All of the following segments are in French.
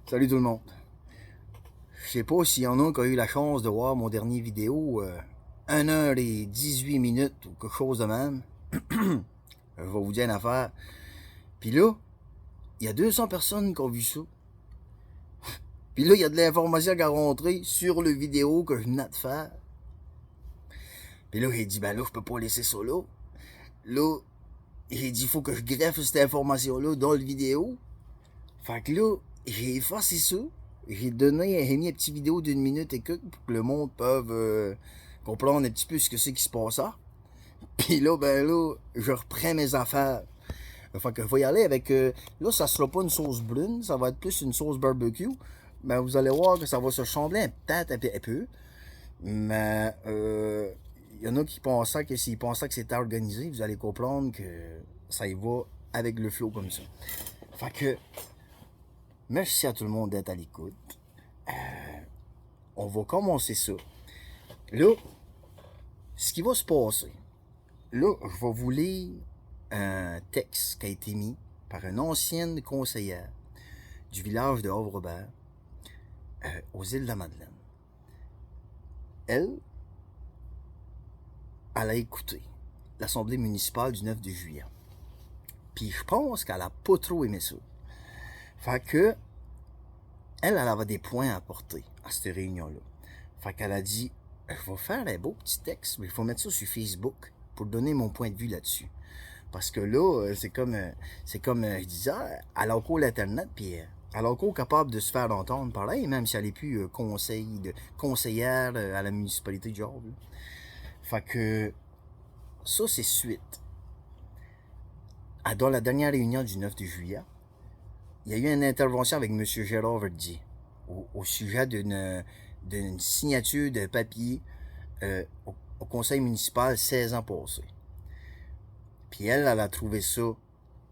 Salut tout le monde. Je sais pas s'il y en a qui a eu la chance de voir mon dernier vidéo, 1 h et 18 minutes ou quelque chose de même. Je vais vous dire une affaire. Puis là, il y a 200 personnes qui ont vu ça. Puis là, il y a de l'information qui a rentré sur le vidéo que je venais de faire. Puis là, j'ai dit, ben là, je peux pas laisser ça là. Là, j'ai dit, il faut que je greffe cette information-là dans le vidéo. Fait que là, j'ai effacé ça. J'ai mis une petite vidéo d'1 minute et pour que le monde puisse comprendre un petit peu ce que c'est qui se passe là. Puis là, ben là, je reprends mes affaires. Fait que je vais y aller avec... là, ça sera pas une sauce brune, ça va être plus une sauce barbecue. Mais vous allez voir que ça va se chambler peut-être un peu. Mais il y en a qui pensaient que s'ils pensaient que c'était organisé, vous allez comprendre que ça y va avec le flow comme ça. Fait que merci à tout le monde d'être à l'écoute. On va commencer ça. Là, ce qui va se passer, là, je vais vous lire un texte qui a été mis par une ancienne conseillère du village de Havre-Robert aux îles de la Madeleine. Elle a écouté l'Assemblée municipale du 9 de juillet. Puis je pense qu'elle a pas trop aimé ça. Fait que, elle avait des points à apporter à cette réunion-là. Fait qu'elle a dit, je vais faire un beau petit texte, mais il faut mettre ça sur Facebook pour donner mon point de vue là-dessus. Parce que là, c'est comme je disais, elle a encore l'Internet, puis elle est encore capable de se faire entendre pareil, même si elle n'est plus conseillère à la municipalité de Havre. Fait que ça, c'est suite. Dans la dernière réunion du 9 de juillet, il y a eu une intervention avec M. Gérard Verdier au sujet d'une signature de papier au conseil municipal 16 ans passés. Puis elle a trouvé ça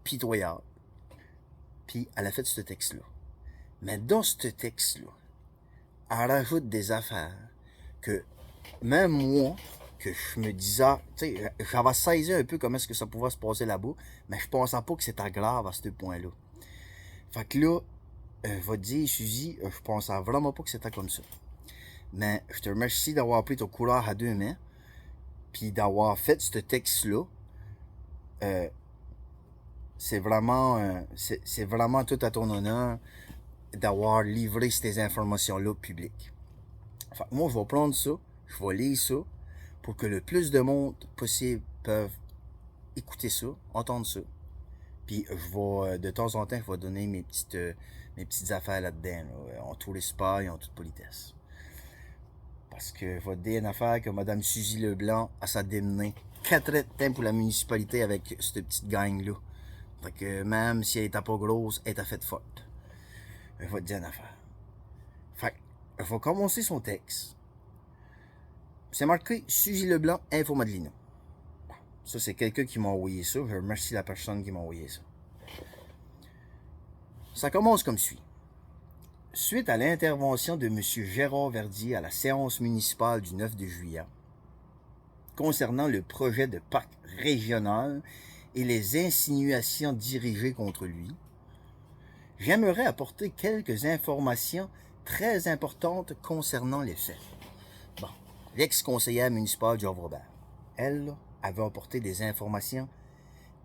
pitoyable. Puis elle a fait ce texte-là. Mais dans ce texte-là, elle rajoute des affaires que même moi, que je me disais, tu sais, j'avais saisi un peu comment est-ce que ça pouvait se passer là-bas, mais je pensais pas que c'était grave à ce point-là. Fait que là, va te dire, Suzy, je pensais vraiment pas que c'était comme ça. Mais je te remercie d'avoir pris ton courage à 2 mains, puis d'avoir fait ce texte-là. C'est vraiment tout à ton honneur d'avoir livré ces informations-là publiques. Fait que moi, je vais prendre ça, je vais lire ça, pour que le plus de monde possible peuvent écouter ça, entendre ça. Puis je vais, de temps en temps, je vais donner mes petites affaires là-dedans, là, en tout respect et en toute politesse. Parce que je vais te dire une affaire que Mme Suzy Leblanc a sa démenée 4 de temps pour la municipalité avec cette petite gang-là. Fait que même si elle était pas grosse, elle était faite forte. Je vais te dire une affaire. Fait que, je vais commencer son texte. C'est marqué Suzy Leblanc, Info Madelina. Ça, c'est quelqu'un qui m'a envoyé ça. Je remercie la personne qui m'a envoyé ça. Ça commence comme suit. Suite à l'intervention de M. Gérard Verdier à la séance municipale du 9 de juillet, concernant le projet de parc régional et les insinuations dirigées contre lui, j'aimerais apporter quelques informations très importantes concernant les faits. Bon, l'ex-conseillère municipale du Havre-Robert, elle avait apporté des informations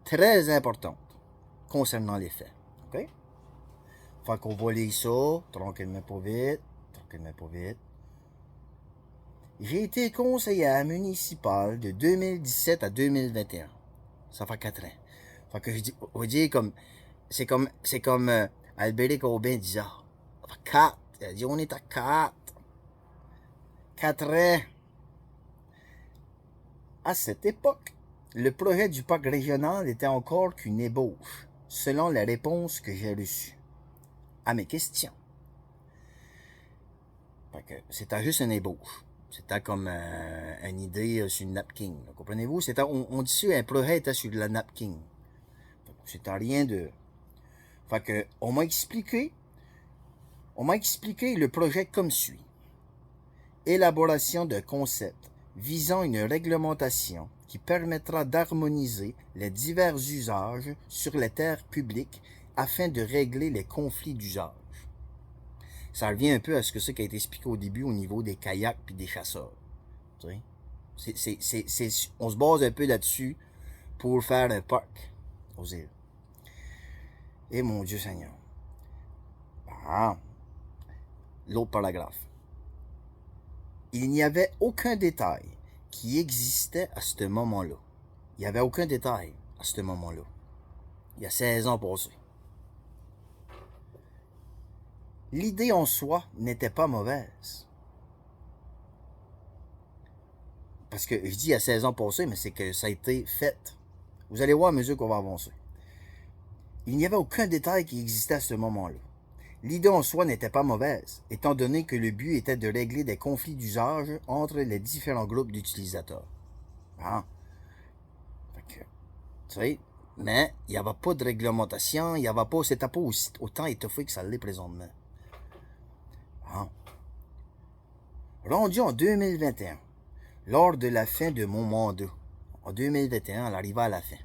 très importantes concernant les faits. OK? Fait qu'on va lire ça, tranquillement pas vite, tranquillement pas vite. J'ai été conseillère municipale de 2017 à 2021. Ça fait 4 ans. Fait que je dis, on va dire comme, c'est comme Albéric Aubin disait, ça fait 4. Il a dit, on est à 4. 4 ans. À cette époque, le projet du parc régional était encore qu'une ébauche, selon la réponse que j'ai reçue à mes questions. Fait que c'était juste une ébauche. C'était comme une idée sur une napkin. Comprenez-vous? On dit ça, un projet était sur la napkin. C'était rien de... Fait que, on m'a expliqué le projet comme suit. Élaboration d'un concept visant une réglementation qui permettra d'harmoniser les divers usages sur les terres publiques afin de régler les conflits d'usage. Ça revient un peu à ce que c'est qui a été expliqué au début au niveau des kayaks puis des chasseurs. Tu sais? On se base un peu là-dessus pour faire un parc aux îles. Et mon Dieu Seigneur. Ah, l'autre paragraphe. Il n'y avait aucun détail qui existait à ce moment-là. Il n'y avait aucun détail à ce moment-là. Il y a 16 ans passés. L'idée en soi n'était pas mauvaise. Parce que je dis il y a 16 ans passés, mais c'est que ça a été fait. Vous allez voir à mesure qu'on va avancer. Il n'y avait aucun détail qui existait à ce moment-là. L'idée en soi n'était pas mauvaise, étant donné que le but était de régler des conflits d'usage entre les différents groupes d'utilisateurs. Ah. Fait que, tu sais, mais il n'y avait pas de réglementation, il n'y avait pas, c'était pas autant étoffé que ça l'est présentement. Ah. Rendu en 2021, lors de la fin de mon mandat, en 2021, elle arrivait à la fin.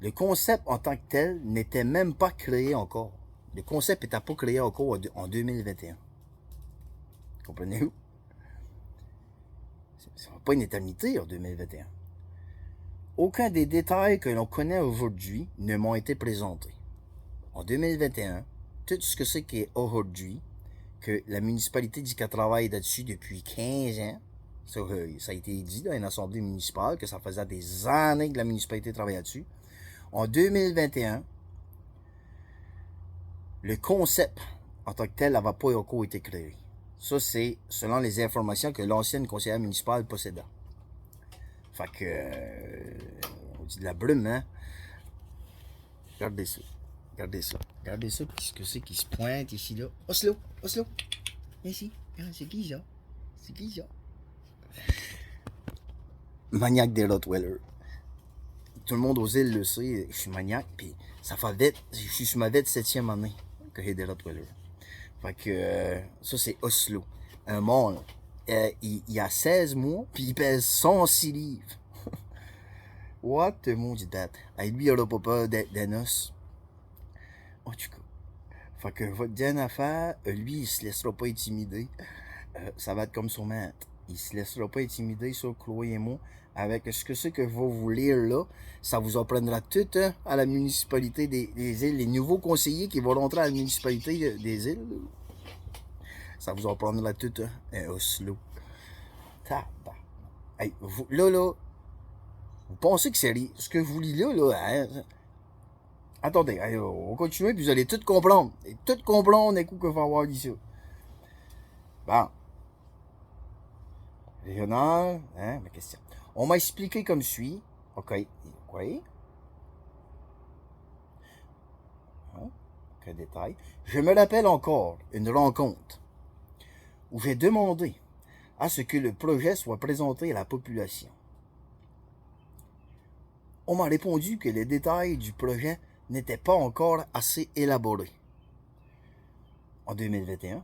Le concept en tant que tel n'était même pas créé encore. Le concept n'était pas créé encore en 2021. Comprenez-vous? Ça ne va pas une éternité en 2021. Aucun des détails que l'on connaît aujourd'hui ne m'ont été présentés. En 2021, tout ce que c'est qui est aujourd'hui, que la municipalité dit qu'elle travaille là-dessus depuis 15 ans, ça a été dit dans une assemblée municipale, que ça faisait des années que la municipalité travaillait là-dessus. En 2021, le concept en tant que tel n'avait pas encore été créé. Ça, c'est selon les informations que l'ancienne conseillère municipale possédait. Fait que, on dit de la brume, hein? Regardez ça. Regardez ça. Regardez ça, qu'est-ce que c'est qui se pointe ici, là? Oslo! Oslo! Ici. C'est qui, ça? C'est qui, ça? Maniaque des Rottweilers. Tout le monde aux îles le sait, je suis maniaque, puis ça fait vite, je suis sur ma vite 7e année que j'ai des Rottweilers. Fait que ça, c'est Oslo. Un mâle, il a 16 mois, puis il pèse 106 livres. What the maudit date? Lui, il aura pas peur d'un os. En tout cas. Fait que votre dernière affaire, lui, il se laissera pas intimider. Ça va être comme son maître. Il se laissera pas intimider sur Chloé et moi. Avec ce que c'est que je vais vous lire là, ça vous en prendra tout à la municipalité des îles. Les nouveaux conseillers qui vont rentrer à la municipalité des îles, là, ça vous en prendra tout un Oslo. Hey, là, vous pensez que c'est ce que je vous lis là, hein? Attendez, allez, on va continuer, puis vous allez tout comprendre. Et tout comprendre d'un coup que va avoir dit ça. Bon. Régional, hein, ma question. On m'a expliqué comme suit. OK. Oui. Hein? Quel détail. Je me rappelle encore une rencontre où j'ai demandé à ce que le projet soit présenté à la population. On m'a répondu que les détails du projet n'étaient pas encore assez élaborés. En 2021.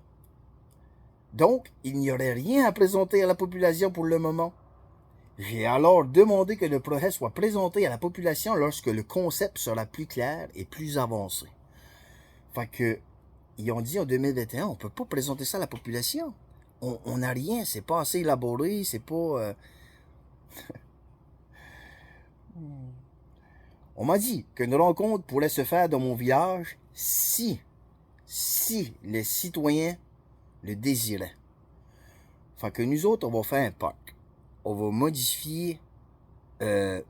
Donc, il n'y aurait rien à présenter à la population pour le moment. J'ai alors demandé que le projet soit présenté à la population lorsque le concept sera plus clair et plus avancé. Fait que, ils ont dit en 2021, on ne peut pas présenter ça à la population. On n'a rien, c'est pas assez élaboré, c'est pas... On m'a dit qu'une rencontre pourrait se faire dans mon village si les citoyens le désiraient. Fait que nous autres, on va faire un parc. On va modifier on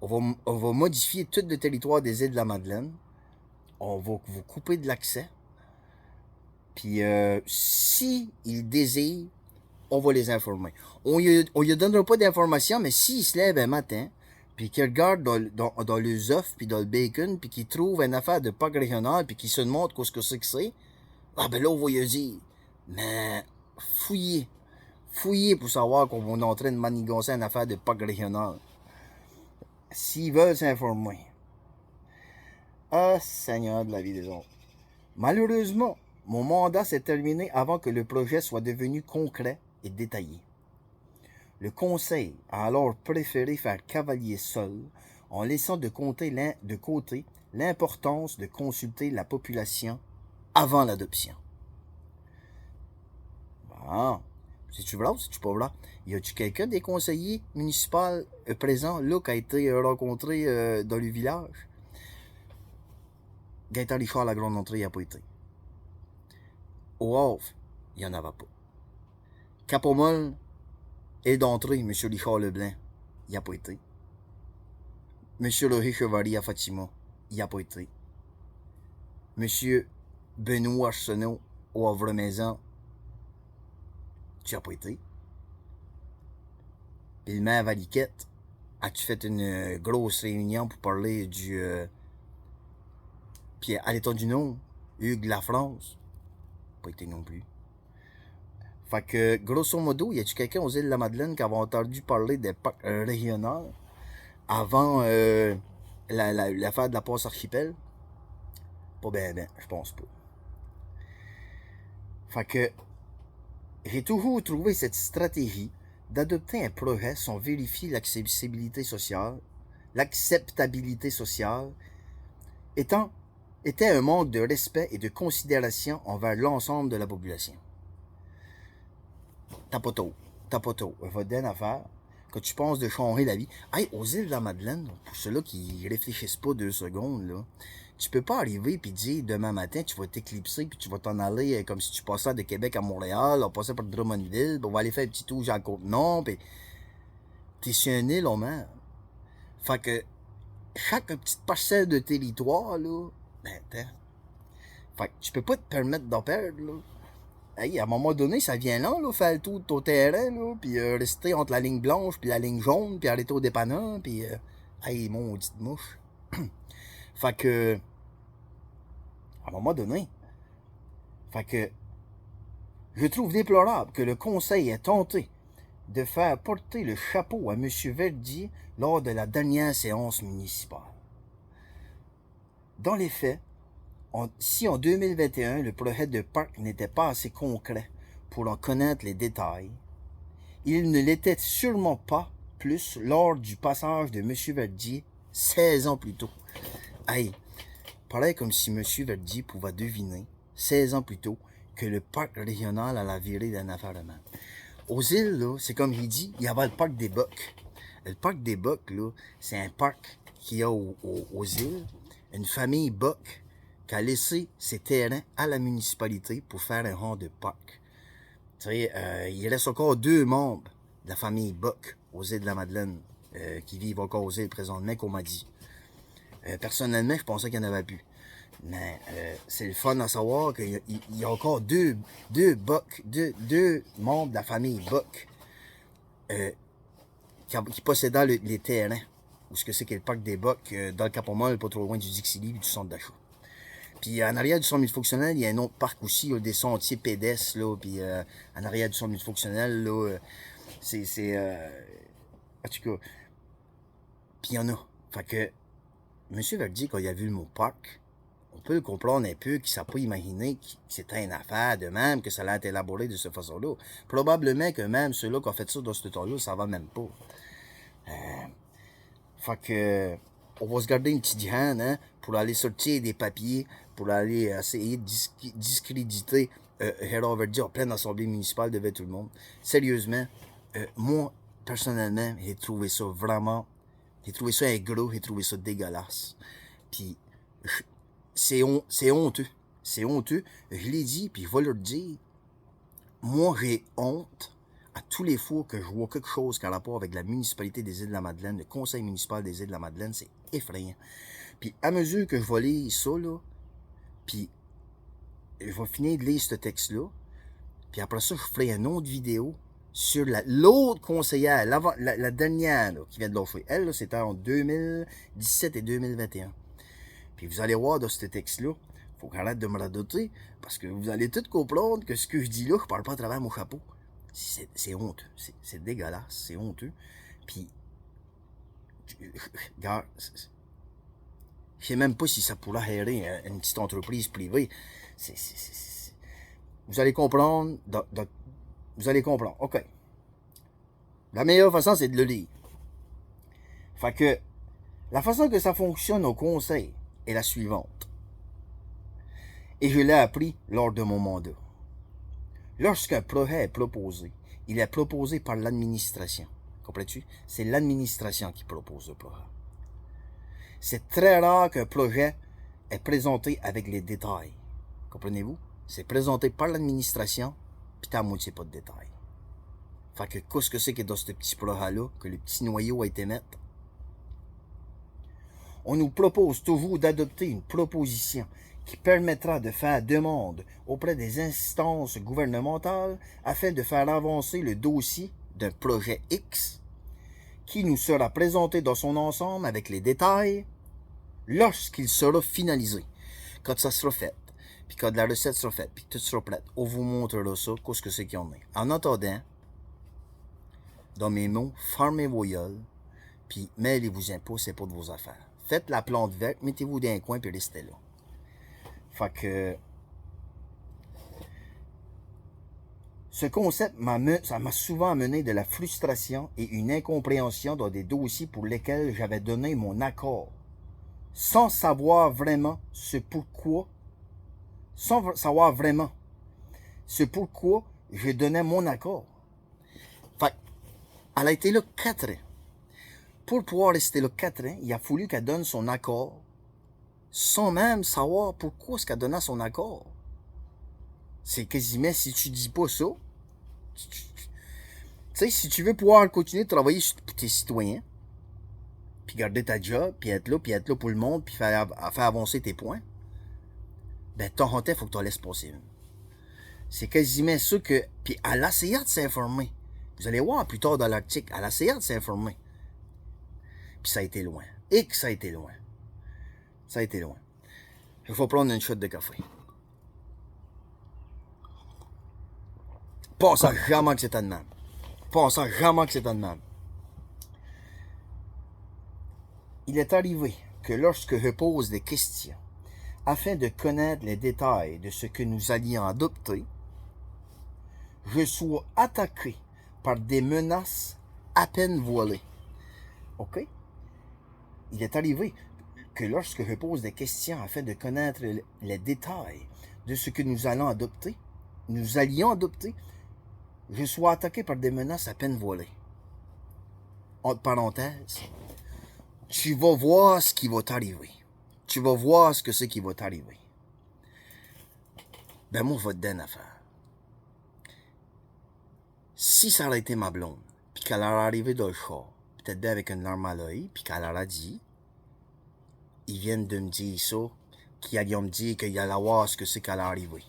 va modifier tout le territoire des îles de la Madeleine. On va vous couper de l'accès. Puis si ils désirent, on va les informer. On lui donnera pas d'informations, mais s'il se lève un matin, puis qu'il regarde dans les œufs, puis dans le bacon, puis qu'il trouve une affaire de parc régional, puis qu'il se demande ce que c'est que c'est, ah ben là, on va lui dire, mais fouillez pour savoir qu'on est en train de manigancer une affaire de parc régional. S'ils veulent s'informer. Ah, Seigneur de la vie des autres. Malheureusement, mon mandat s'est terminé avant que le projet soit devenu concret et détaillé. Le conseil a alors préféré faire cavalier seul en laissant de côté l'importance de consulter la population avant l'adoption. Bon. C'est-tu vrai ou c'est-tu pas vrai? Y a-tu quelqu'un des conseillers municipaux présents là qui a été rencontré dans le village? Gaëtan Richard, la grande entrée, il n'a pas été. Au Havre, il n'y en avait pas. Capomol et d'entrée, M. Richard Leblanc, il n'y a pas été. M. Laurie Chevalier à Fatima, il n'y a pas été. M. Benoît Arsenault au Havre-Maison, tu n'as pas été. Puis le maire Valiquette, as-tu fait une grosse réunion pour parler du... Puis à l'état du nom, Hugues Lafrance, pas été non plus. Fait que, grosso modo, y a-tu quelqu'un aux îles de la Madeleine qui avait entendu parler des parcs régionaux avant l'affaire de la passe archipel? Pas ben, je pense pas. Fait que, j'ai toujours trouvé cette stratégie d'adopter un projet sans vérifier l'acceptabilité sociale, était un manque de respect et de considération envers l'ensemble de la population. T'as pas tôt. Votre dernière affaire, quand tu penses de changer la vie. Hey, aux îles de la Madeleine, pour ceux-là qui réfléchissent pas 2 secondes, là, tu peux pas arriver puis dire demain matin, tu vas t'éclipser puis tu vas t'en aller comme si tu passais de Québec à Montréal, on passait par Drummondville, puis on va aller faire un petit tour Jean Côte-Nord, puis t'es sur une île, on meurt. Fait que chaque petite parcelle de territoire, là, ben attends. Fait que tu peux pas te permettre d'en perdre, là. Hey, à un moment donné, ça vient là, faire le tour de ton terrain, là, puis rester entre la ligne blanche puis la ligne jaune, puis arrêter au dépanneur, puis hey, maudite mouche. Fait que, à un moment donné, fait que, je trouve déplorable que le conseil ait tenté de faire porter le chapeau à M. Verdier lors de la dernière séance municipale. Dans les faits, si en 2021, le projet de parc n'était pas assez concret pour en connaître les détails, il ne l'était sûrement pas plus lors du passage de M. Verdier 16 ans plus tôt. Hey, pareil comme si M. Verdier pouvait deviner, 16 ans plus tôt, que le parc régional allait virer d'une affaire de même. Aux îles, là, c'est comme il dit, il y avait le parc des Bocs. Le parc des Bocs, là, c'est un parc qu'il y a aux îles. Une famille Boc qui a laissé ses terrains à la municipalité pour faire un rang de parc. Tu sais, il reste encore 2 membres de la famille Boc aux îles de la Madeleine qui vivent encore aux îles présentement, qu'on m'a dit. Personnellement, je pensais qu'il n'y en avait plus. Mais c'est le fun à savoir qu'il y a encore deux membres de la famille Boc qui possédaient les terrains. Ou ce que c'est que le parc des Bocs dans le Capomol, pas trop loin du Dixili et du centre d'achat. Puis en arrière du centre multifonctionnel, il y a un autre parc aussi, là, des sentiers pédestres, là, puis en arrière du centre multifonctionnel, là, c'est en tout cas, puis il y en a. Fait que, M. Verdier, quand il a vu le mot parc, on peut le comprendre un peu qu'il ne s'est pas imaginé que c'était une affaire de même, que ça allait être élaboré de cette façon-là. Probablement que même ceux-là qui ont fait ça dans ce temps-là, ça va même pas. Fait que, on va se garder une petite gêne, hein, pour aller sortir des papiers, pour aller essayer de discréditer Gérard Verdier en pleine assemblée municipale devant tout le monde. Sérieusement, moi, personnellement, j'ai trouvé ça vraiment, j'ai trouvé ça ingrat, j'ai trouvé ça dégueulasse. Puis, c'est honteux. C'est honteux. Je l'ai dit, puis je vais le dire. Moi, j'ai honte à tous les fois que je vois quelque chose qui a rapport avec la municipalité des Îles-de-la-Madeleine, le conseil municipal des Îles-de-la-Madeleine, c'est effrayant. Puis à mesure que je vais lire ça, là, puis je vais finir de lire ce texte-là, puis après ça, je ferai une autre vidéo sur l'autre conseillère, la dernière là, qui vient de lâcher. Elle, c'était en 2017 et 2021. Puis vous allez voir dans ce texte-là, il faut qu'on arrête de me radoter, parce que vous allez tout comprendre que ce que je dis là, je parle pas à travers mon chapeau. C'est honteux. C'est dégueulasse. C'est honteux. Puis, regarde, je sais même pas si ça pourrait aider une petite entreprise privée. Vous allez comprendre. Vous allez comprendre. OK. La meilleure façon, c'est de le lire. Fait que, la façon que ça fonctionne au conseil est la suivante. Et je l'ai appris lors de mon mandat. Lorsqu'un projet est proposé, il est proposé par l'administration. Comprends-tu? C'est l'administration qui propose le projet. C'est très rare qu'un projet est présenté avec les détails. Comprenez-vous? C'est présenté par l'administration, puis t'as à moitié pas de détails. Fait que qu'est-ce que c'est qui est dans ce petit projet-là, que le petit noyau a été mis? On nous propose toujours d'adopter une proposition qui permettra de faire demande auprès des instances gouvernementales afin de faire avancer le dossier d'un projet X qui nous sera présenté dans son ensemble avec les détails lorsqu'il sera finalisé. Quand ça sera fait, puis quand la recette sera faite, puis tout sera prêt, on vous montrera ça, qu'est-ce que c'est qu'il y en a. En attendant, dans mes mots, fermez vos gueules, puis mêlez-vous pas, c'est pas de vos affaires. Faites la plante verte, mettez-vous dans un coin, puis restez là. Fait que ce concept ça m'a souvent amené de la frustration et une incompréhension dans des dossiers pour lesquels j'avais donné mon accord, sans savoir vraiment ce pourquoi je donnais mon accord. Fait elle a été là 4 ans. Pour pouvoir rester là 4 ans, il a fallu qu'elle donne son accord sans même savoir pourquoi est-ce qu'elle donnait son accord. C'est quasiment, si tu dis pas ça, tu sais, si tu veux pouvoir continuer de travailler pour tes citoyens, puis garder ta job, puis être là pour le monde, puis faire avancer tes points, ben, ton il faut que tu en laisses passer une. C'est quasiment ça que... Puis elle a essayé de s'informer. Vous allez voir plus tard dans l'article, elle a essayé de s'informer. Puis ça a été loin. Et que ça a été loin. Ça a été loin. Il faut prendre une shot de café. Pensant jamais que c'était de même. Pensant jamais que c'était de même. Il est arrivé que lorsque je pose des questions, afin de connaître les détails de ce que nous allions adopter, je sois attaqué par des menaces à peine voilées. OK? Il est arrivé que lorsque je pose des questions afin de connaître les détails de ce que nous allions adopter, je sois attaqué par des menaces à peine voilées. Entre parenthèses, tu vas voir ce qui va t'arriver. Tu vas voir ce que c'est qui va t'arriver. Ben moi, je vais te donner une affaire. Si ça aurait été ma blonde, puis qu'elle aurait arrivé dans le char, peut-être bien avec une larme à l'œil, puis qu'elle aurait dit, ils viennent de me dire ça, qu'ils allaient me dire qu'il allait voir ce que c'est qu'elle allait arriver.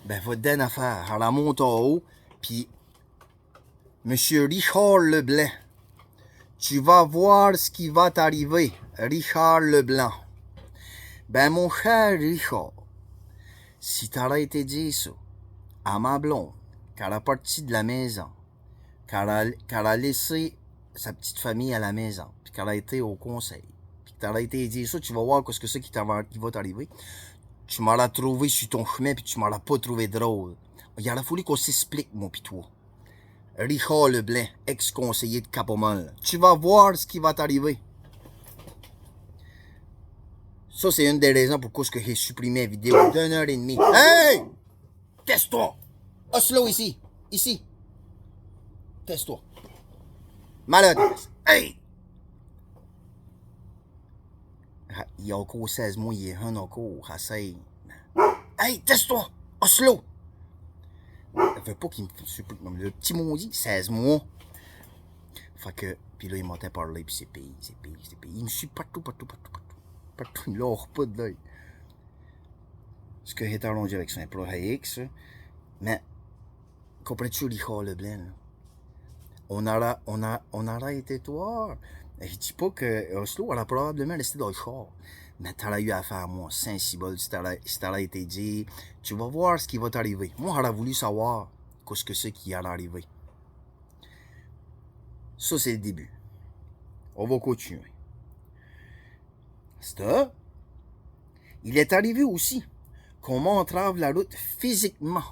Ben, je vais te donner une affaire. Elle monte en haut, puis Monsieur Richard Leblanc, tu vas voir ce qui va t'arriver, Richard Leblanc. Ben, mon cher Richard, si t'aurais été dit ça à ma blonde, qu'elle a parti de la maison, qu'elle a laissé sa petite famille à la maison, puis qu'elle a été au conseil, puis que t'aurais été dit ça, tu vas voir ce que c'est qui va t'arriver. Tu m'auras trouvé sur ton chemin, puis tu m'auras pas trouvé drôle. Il aurait fallu qu'on s'explique, mon pis toi. Richard Leblanc, ex-conseiller de Capomol. Tu vas voir ce qui va t'arriver. Ça, c'est une des raisons pourquoi j'ai supprimé la vidéo d'1h30. Hey! Teste-toi! Oslo ici! Ici! Teste-toi! Malade! Hey! Il y a encore 16 mois, il est un encore. Essaye. Hey! Teste-toi! Oslo! Il veut pas qu'il me supprime. Le petit maudit, 16 mois. Fait que, puis là, il m'entend parler, puis c'est payé. Il me suit partout. Partout, il lâche pas de l'œil. Ce que j'ai arrangé avec son projet X, mais, comprends-tu, Richard Leblanc, là? On aura été toi. Je dis pas que Oslo, elle a probablement resté dans le char. Mais t'aurais eu affaire à moi, Saint-Cybole, si t'aurais été dit, tu vas voir ce qui va t'arriver. Moi, j'aurais voulu savoir ce que c'est qui allait arriver. Ça, c'est le début. On va continuer. Ça, il est arrivé aussi qu'on m'entrave la route physiquement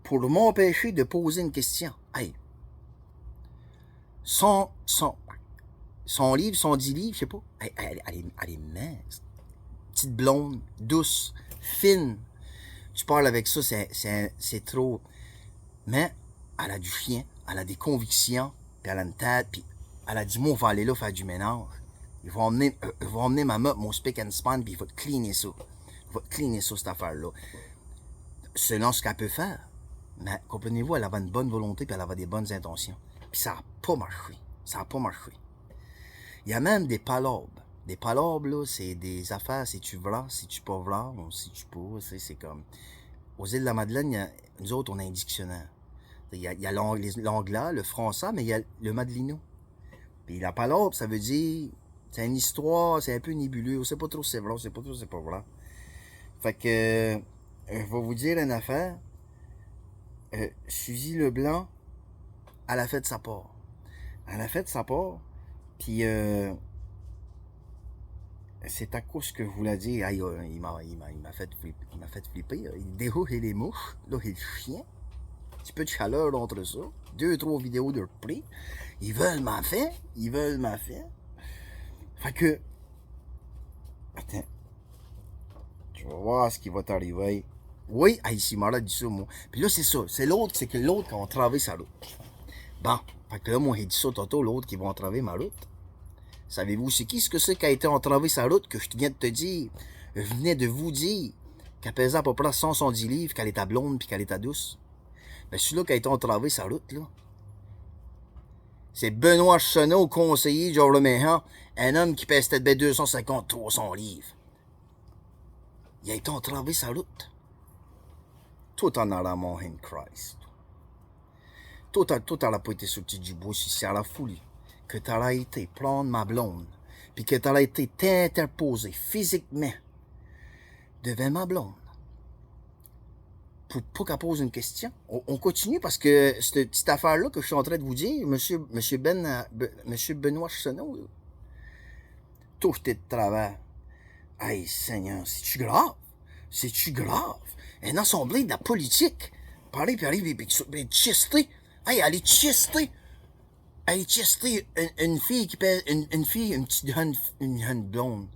pour m'empêcher de poser une question. Hey, son livre, son 10 livres, je sais pas, elle est mince. petite blonde, douce, fine. Tu parles avec ça, c'est trop. Mais elle a du chien, elle a des convictions, puis elle a une tête, puis elle a dit, moi, on va aller là faire du ménage. Ils vont emmener ma mop, mon spick and span, puis il va te cleaner ça. Il va te cleaner ça, cette affaire-là. Selon ce qu'elle peut faire. Mais comprenez-vous, elle avait une bonne volonté, puis elle avait des bonnes intentions. Puis ça n'a pas marché. Ça n'a pas marché. Il y a même des palabres. Des palabres, là, c'est des affaires, si tu veux, si tu pas veux, ou si tu pas, c'est comme... Aux îles de la Madeleine, nous autres, on a un dictionnaire. Il y a l'anglais, le français, mais il y a le madelino. Puis la palabre, ça veut dire... C'est une histoire, c'est un peu nébuleux. On sait pas trop si c'est vrai, on sait pas trop si c'est pas vrai. Fait que... je vais vous dire une affaire. Suzy Leblanc, elle a fait sa part. Elle a fait sa part, puis c'est à cause que je voulais dire. Aïe, il m'a fait flipper. Il déroule les mouches, là, il chien. Un petit peu de chaleur entre ça. 2-3 vidéos de replay. Ils veulent m'en faire. Fait que... Attends. Tu vas voir ce qui va t'arriver. Oui, ici, m'a dit ça, moi. Puis là, c'est ça. C'est que l'autre qui va entraver sa route. Bon. Fait que là, moi, j'ai dit ça tantôt, l'autre qui va entraver ma route. Savez-vous, c'est qui ce que c'est qui a été entravé sa route que je viens de te dire? Je venais de vous dire qu'elle pesait à peu près 110 livres, qu'elle était blonde puis qu'elle était douce. Ben, celui-là qui a été entravé sa route, là. C'est Benoît Chenot, conseiller de Georges Méhan, un homme qui pèse peut-être 250-300 livres. Il a été entravé sa route. Tout en allant mon in Christ. Tout en n'a pas été sorti du bois si c'est à la folie. Que tu as été prendre ma blonde, puis que tu as été t'interposer physiquement devant ma blonde. Pour pas qu'elle pose une question. On continue parce que cette petite affaire-là que je suis en train de vous dire, monsieur Benoît Chenot, tout est de travers. Hey, Seigneur, c'est-tu grave? C'est-tu grave? Une assemblée de la politique. Parler, puis arriver, puis chister. Hey, elle est chistée. Elle est chistée. Une fille qui pèse, une petite une blonde.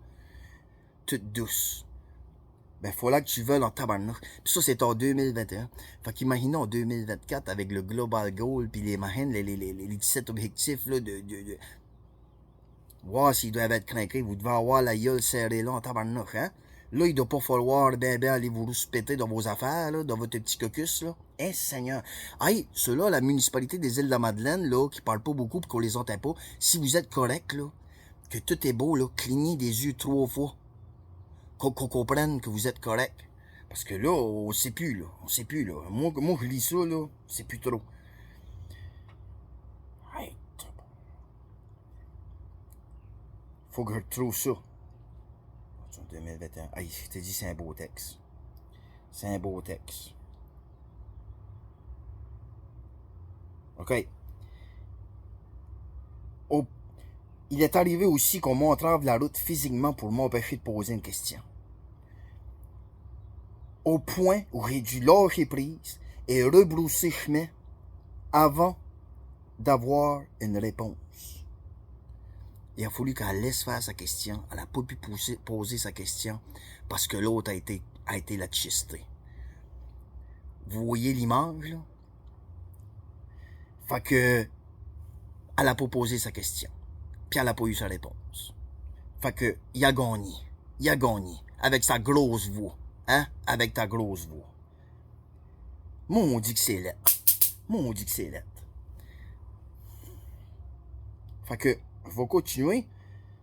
Toute douce. Ben, faut là que tu veuilles en tabarnak. Puis ça, c'est en 2021. Fait qu'imaginez en 2024, avec le Global Goal, puis les 17 objectifs, là, wow, s'ils doivent être craqués, vous devez avoir la gueule serrée là en tabarnak, hein? Là, il doit pas falloir, ben, aller vous rouspéter dans vos affaires, là, dans votre petit caucus, là. Hein, Seigneur. Hey, ceux-là, la municipalité des îles de la Madeleine, là, qui parle pas beaucoup pis qu'on les entend pas, si vous êtes correct, là, que tout est beau, là, clignez des yeux 3 fois. Qu'on comprenne que vous êtes correct. Parce que là, on sait plus, là. On sait plus, là. Moi je lis ça, là, c'est plus trop. Hey. Faut que je retrouve ça. 2021. Hey, je t'ai dit, c'est un beau texte. C'est un beau texte. OK. Il est arrivé aussi qu'on m'entrave la route physiquement pour m'empêcher de poser une question. Au point où j'ai dû lâcher prise et rebrousser chemin avant d'avoir une réponse. Il a fallu qu'elle laisse faire sa question. Elle n'a pas pu poser sa question parce que l'autre a été la chistée. Vous voyez l'image, là? Fait que elle n'a pas posé sa question. Puis elle n'a pas eu sa réponse. Fait que il a gagné. Il a gagné. Avec sa grosse voix. Hein? Avec ta grosse voix. Moi, on dit que c'est lettre. Moi, on dit que c'est lettre. Fait que, je vais continuer.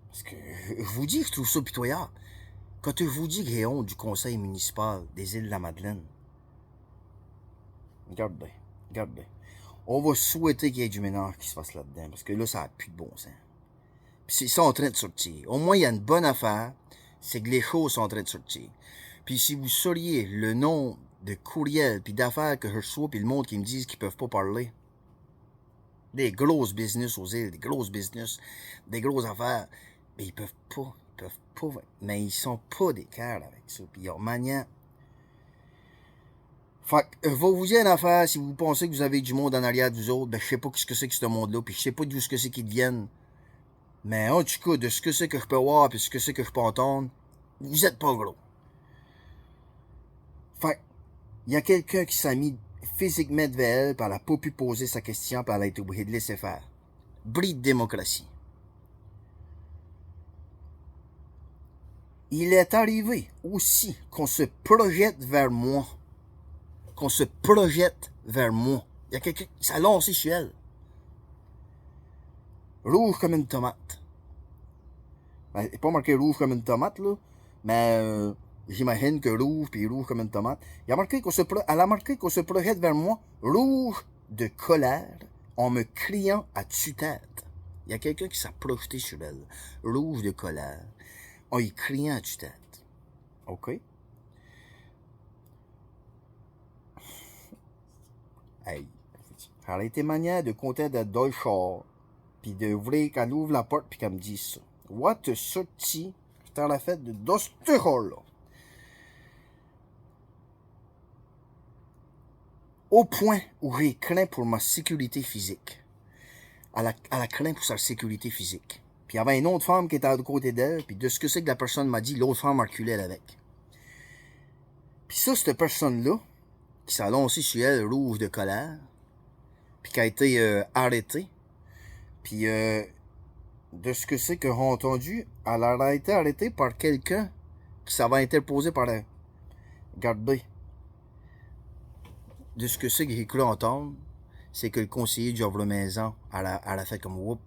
Parce que, je vous dis que je trouve ça pitoyable. Quand je vous dis que j'ai honte du conseil municipal des îles de la Madeleine, regarde bien, regarde bien. On va souhaiter qu'il y ait du ménage qui se fasse là-dedans. Parce que là, ça n'a plus de bon sens. Puis c'est ça en train de sortir. Au moins, il y a une bonne affaire. C'est que les choses sont en train de sortir. Puis si vous sauriez le nom de courriels puis d'affaires que je reçois puis le monde qui me disent qu'ils peuvent pas parler. Des grosses business aux îles, des grosses business, des grosses affaires. Mais ils peuvent pas. Mais ils sont pas des cœurs avec ça. Puis ils ont manière. Fait que, je vais vous dire une affaire, si vous pensez que vous avez du monde en arrière de vous autres, ben je sais pas ce que c'est que ce monde-là, puis je sais pas d'où c'est qu'ils viennent. Mais en tout cas, de ce que c'est que je peux voir, puis ce que c'est que je peux entendre, Vous êtes pas gros. Fait, il y a quelqu'un qui s'est mis physiquement devant elle, puis elle a pas pu poser sa question, puis elle a été obligée de laisser faire. Bris de démocratie. Il est arrivé aussi qu'on se projette vers moi. Qu'on se projette vers moi. Il y a quelqu'un qui s'est lancé sur elle. Rouge comme une tomate. Ben, il n'est pas marqué rouge comme une tomate, là, mais j'imagine que rouge, puis rouge comme une tomate. Elle a marqué qu'on se projette vers moi, rouge de colère, en me criant à tue-tête. Il y a quelqu'un qui s'est projeté sur elle. Rouge de colère, en y criant à tue-tête. OK? Hey, elle a été manière de compter de deux chars, puis de ouvrir, qu'elle ouvre la porte, puis qu'elle me dise ça. What a sorti dans la fête de ce char-là. Au point où j'ai craint pour ma sécurité physique. Elle a craint pour sa sécurité physique. Puis il y avait une autre femme qui était à côté d'elle, puis de ce que c'est que la personne m'a dit, l'autre femme a reculé elle avec. Puis ça, cette personne-là, qui s'est lancée sur elle, rouge de colère, puis qui a été arrêtée, puis de ce que c'est que j'ai entendu, elle a été arrêtée par quelqu'un qui s'avait interposé par elle. Regardez. De ce que c'est que j'ai cru entendre, c'est que le conseiller du Maison, elle a fait comme whoop.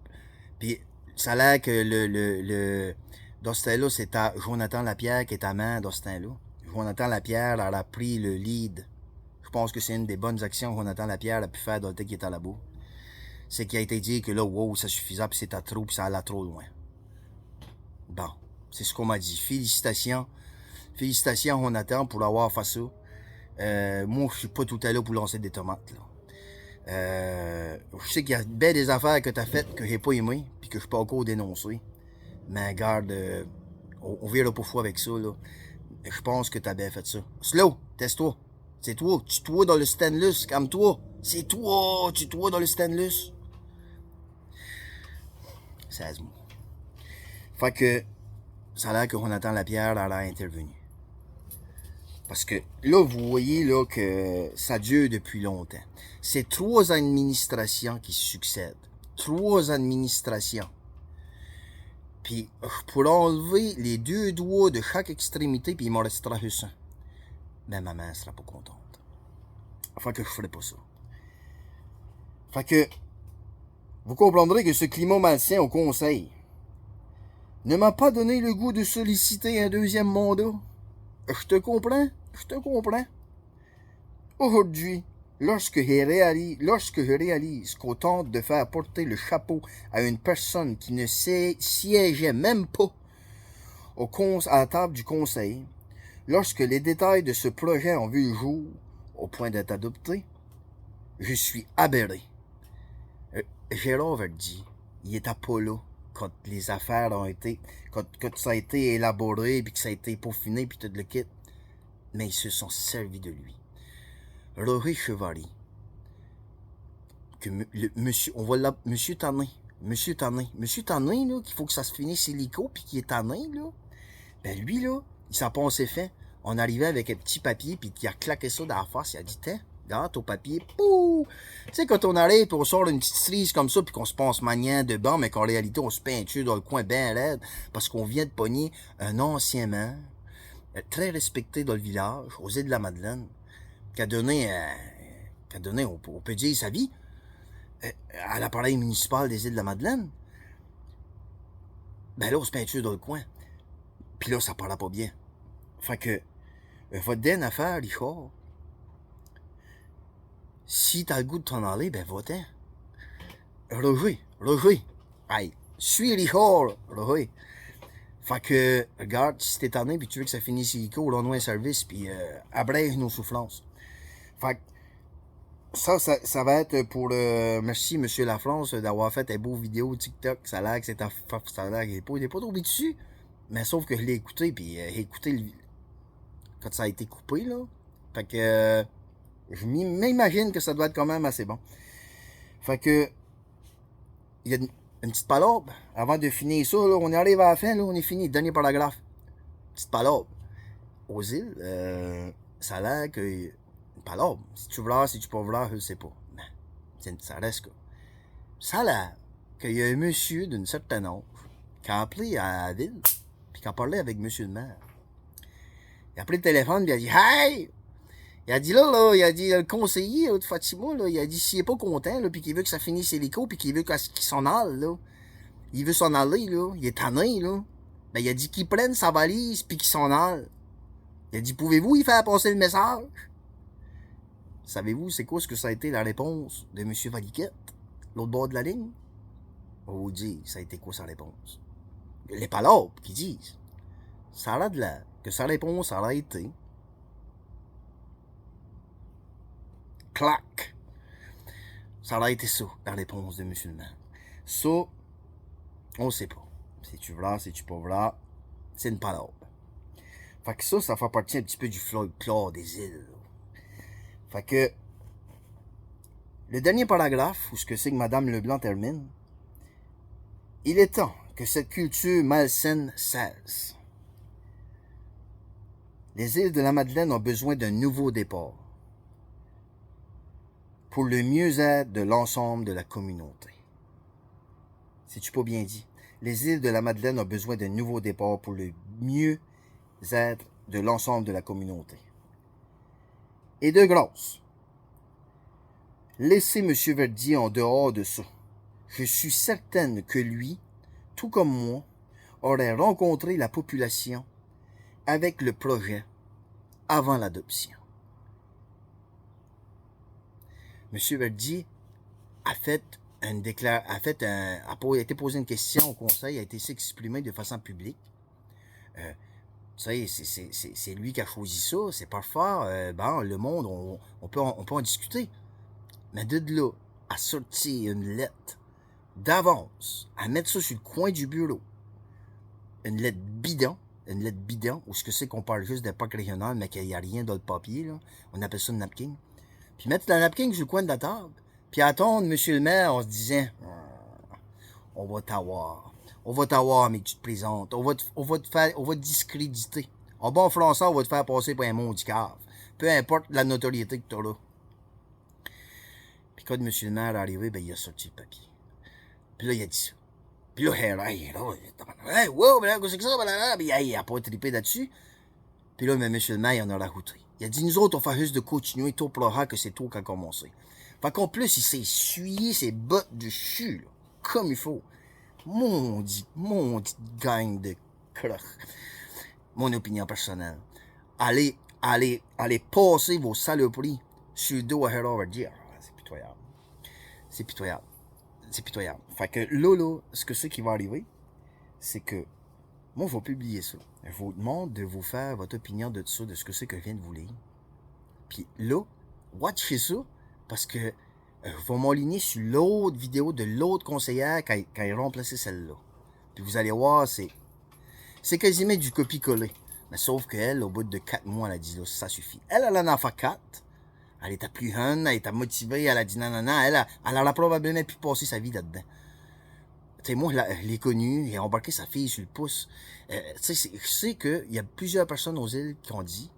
Puis ça a l'air que dans ce temps-là, c'était Jonathan Lapierre qui est amant dans ce temps-là. Jonathan Lapierre, elle a pris le lead. Je pense que c'est une des bonnes actions que Jonathan Lapierre a pu faire dans le temps qu'il était à la boue. C'est qu'il a été dit que là, wow, ça suffisait, puis c'était trop, puis ça allait trop loin. Bon, c'est ce qu'on m'a dit. Félicitations. Félicitations, Jonathan, pour avoir fait ça. Moi, je suis pas tout à l'heure pour lancer des tomates, là. Je sais qu'il y a bien des affaires que tu as faites que j'ai pas aimées, puis que je peux encore dénoncer. Mais regarde, on verra pas fou avec ça, là. Je pense que tu as bien fait ça. Slow, teste-toi. C'est toi, tue-toi dans le stainless, calme-toi. C'est toi, tue-toi dans le stainless. 16 mois. Fait que, ça a l'air que Jonathan Lapierre a intervenu. Parce que là, vous voyez là que ça dure depuis longtemps. C'est 3 administrations qui succèdent. 3 administrations. Puis, je pourrais enlever les 2 doigts de chaque extrémité, puis il m'en restera juste un. Mais ma main sera pas contente. Fait que je ferai pas ça. Fait que, vous comprendrez que ce climat malsain au conseil ne m'a pas donné le goût de solliciter un 2e mandat. Je te comprends? Je te comprends. Aujourd'hui, lorsque je réalise qu'on tente de faire porter le chapeau à une personne qui ne siégeait même pas à la table du conseil, lorsque les détails de ce projet ont vu le jour, au point d'être adopté, je suis aberré. Gérard Verdi, il était pas là quand les affaires ont été, quand ça a été élaboré, puis que ça a été peaufiné, puis tout le kit. Mais ils se sont servis de lui. Roger Chevalier, que monsieur, on va l'appeler Monsieur Tannin, là, qu'il faut que ça se finisse illico, puis qui est Tannin, là, ben lui, là, il s'en pensait fait. On arrivait avec un petit papier, puis il a claqué ça dans la face, il a dit, tiens, regarde ton papier, pouh! Tu sais, quand on arrive, puis on sort une petite cerise comme ça, puis qu'on se pense maniant de banc, mais qu'en réalité, on se peinture dans le coin bien raide, parce qu'on vient de pogner un ancien maire, très respecté dans le village, aux îles de la Madeleine, qui a donné, on peut dire, sa vie à l'appareil municipal des îles de la Madeleine. Ben là, on se peinture dans le coin. Puis là, ça parlait pas bien. Fait que, votre dernière affaire, Richard, si t'as le goût de t'en aller, ben va-t'en. Roger, hey, suis Richard, Roger. Fait que, regarde, si t'es tanné, puis tu veux que ça finisse illico, rends-nous un service, puis abrège nos souffrances. Fait que, ça va être pour merci, Monsieur Lafrance, d'avoir fait un beau vidéo TikTok. Ça a l'air que c'est il est pas tombé dessus. Mais sauf que je l'ai écouté, puis j'ai écouté quand ça a été coupé, là. Fait que, je m'imagine que ça doit être quand même assez bon. Fait que, il y a une petite palobe. Avant de finir ça, là, on arrive à la fin, là, on est fini. Dernier paragraphe. petite palabre. Aux îles, ça a l'air que... Une palabre. Si tu veux, si tu peux vouloir, je ne sais pas. Mais ça reste que... Ça a l'air qu'il y a un monsieur d'une certaine âge qui a appelé à la ville, puis qui a parlé avec monsieur le maire. Il a pris le téléphone, puis il a dit « Hey! » Il a dit là, il a dit le conseiller là, de Fatima, là, il a dit s'il n'est pas content, là, puis qu'il veut que ça finisse hélico, puis qu'il veut qu'il s'en aille, là. Il veut s'en aller, là. Il est tanné, là. Ben, il a dit qu'il prenne sa valise, puis qu'il s'en aille. Il a dit, pouvez-vous y faire passer le message? Savez-vous, c'est quoi ce que ça a été la réponse de M. Valiquette, l'autre bord de la ligne? On va vous dire, ça a été quoi sa réponse? Les palabres qui disent. Ça a de l'air que sa réponse a été... Clac! Ça a été ça, la réponse de M. le maire. Ça, on ne sait pas. Si tu veux là, si tu peux là, c'est une palabre. Fait que ça fait partie un petit peu du folklore des îles. Fait que, le dernier paragraphe, où ce que c'est que Mme Leblanc termine, il est temps que cette culture malsaine cesse. Les îles de la Madeleine ont besoin d'un nouveau départ pour le mieux-être de l'ensemble de la communauté. C'est-tu pas bien dit? Les îles de la Madeleine ont besoin d'un nouveau départ pour le mieux-être de l'ensemble de la communauté. Et de grâce, laissez M. Verdier en dehors de ça. Je suis certaine que lui, tout comme moi, aurait rencontré la population avec le projet avant l'adoption. M. Verdier a été posé une question au conseil, a été s'exprimer de façon publique. C'est lui qui a choisi ça, c'est pas fort. Le monde, on peut en discuter. Mais de là, à sortir une lettre d'avance, à mettre ça sur le coin du bureau, une lettre bidon, où ce que c'est qu'on parle juste d'époque régionale, mais qu'il n'y a rien dans le papier, là. On appelle ça une napkin. Puis mettre la napkin sur le coin de la table, puis attendre M. le maire en se disant « On va t'avoir, mais que tu te présentes. On va te discréditer. En bon français, on va te faire passer pour un maudit cave. Peu importe la notoriété que tu as là. » Puis quand M. le maire est arrivé, ben, il a sorti le papier. Puis là, il a dit ça. Puis là, wow, qu'est-ce que c'est ça? Puis il a pas trippé là-dessus. Puis là, M. le maire, il en a rajouté. Il a dit, nous autres, on fait juste de continuer, tout pleurant que c'est toi qui a commencé. Fait qu'en plus, il s'est essuyé ses bottes de chou, là, comme il faut. Mon dit gang de crocs. Mon opinion personnelle. Allez passer vos saloperies sur le dos à Harold Verdier. C'est pitoyable. C'est pitoyable. C'est pitoyable. Fait que là, ce qui va arriver, c'est que moi, je vais publier ça. Je vous demande de vous faire votre opinion de ça, de ce que c'est que je viens de vous lire. Puis là, watchez ça, parce que je vais m'aligner sur l'autre vidéo de l'autre conseillère quand il a remplacé celle-là. Puis vous allez voir, c'est quasiment du copier-coller. Mais sauf qu'elle, au bout de 4 mois, elle a dit là, ça suffit. Elle en a fait 4. Elle était plus jeune, elle était motivée, elle a dit nanana. Elle aurait probablement pu passer sa vie là-dedans. Tu sais, moi, je l'ai connue, il a embarqué sa fille sur le pouce. Tu sais, je sais qu'il y a plusieurs personnes aux îles qui ont dit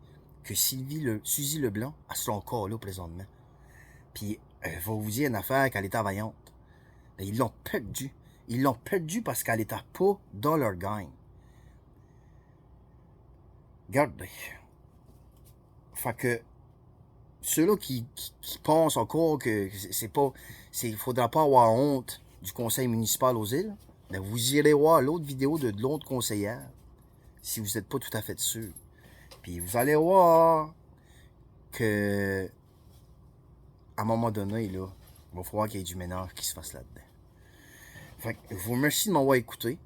que Suzy Leblanc, elle sera encore là présentement. Puis, je vais vous dire une affaire qu'elle était vaillante. Mais ils l'ont perdu. Ils l'ont perdu parce qu'elle n'était pas dans leur gang. Regardez. Fait que, ceux-là qui pensent encore que il faudra pas avoir honte du conseil municipal aux îles, ben vous irez voir l'autre vidéo de l'autre conseillère, si vous n'êtes pas tout à fait sûr. Puis vous allez voir que, à un moment donné, là, il va falloir qu'il y ait du ménage qui se fasse là-dedans. Fait que je vous remercie de m'avoir écouté.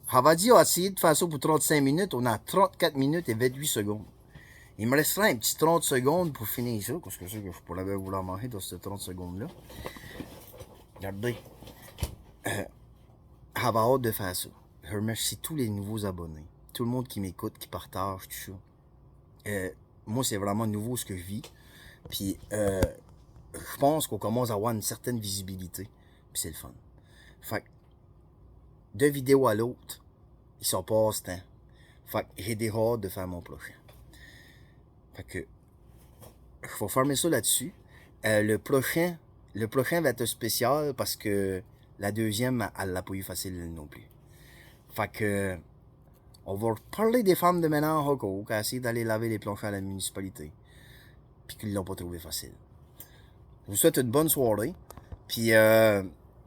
Havadi a essayé de faire ça pour 35 minutes. On a 34 minutes et 28 secondes. Il me restera un petit 30 secondes pour finir ça, parce que je pourrais vouloir manger dans ces 30 secondes-là. Regardez. J'avais hâte de faire ça. Je remercie tous les nouveaux abonnés. Tout le monde qui m'écoute, qui partage, tout ça. Moi, c'est vraiment nouveau ce que je vis. Puis, je pense qu'on commence à avoir une certaine visibilité. Puis c'est le fun. Fait que, de vidéo à l'autre, il s'en passe temps. Fait que j'ai des hâte de faire mon prochain. Fait que, je vais fermer ça là-dessus. Le prochain va être spécial parce que la deuxième, elle l'a pas eu facile non plus. Fait que, on va parler des femmes de ménage qui ont essayé d'aller laver les planchers à la municipalité. Puis qu'ils l'ont pas trouvé facile. Je vous souhaite une bonne soirée. Puis, le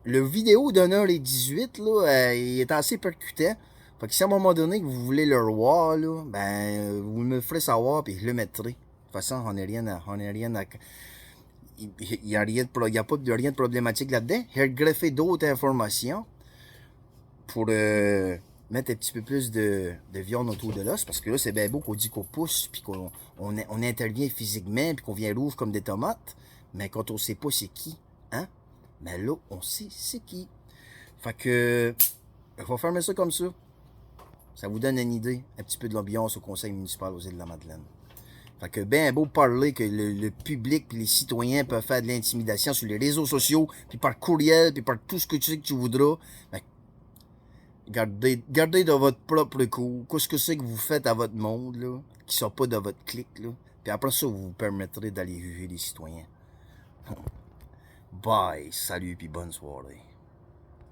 vidéo d'1h18, là, il est assez percutant. Fait que si à un moment donné que vous voulez le voir, là, ben, vous me le ferez savoir, puis je le mettrai. De toute façon, on n'est rien à... Il n'y a, rien de problématique là-dedans. J'ai greffé d'autres informations pour mettre un petit peu plus de viande autour de l'os, parce que là, c'est bien beau qu'on dit qu'on pousse, puis qu'on intervient physiquement, puis qu'on vient rouge comme des tomates, mais quand on sait pas c'est qui, hein, mais là, on sait c'est qui. Fait que, il faut fermer ça comme ça. Ça vous donne une idée, un petit peu de l'ambiance au conseil municipal aux Îles-de-la-Madeleine. Fait que bien beau parler que le public et les citoyens peuvent faire de l'intimidation sur les réseaux sociaux, puis par courriel, puis par tout ce que tu sais que tu voudras. Ben, gardez de votre propre coup. Qu'est-ce que c'est que vous faites à votre monde, là, qui ne sort pas de votre clique, là. Puis après ça, vous vous permettrez d'aller juger les citoyens. Bye, salut, puis bonne soirée.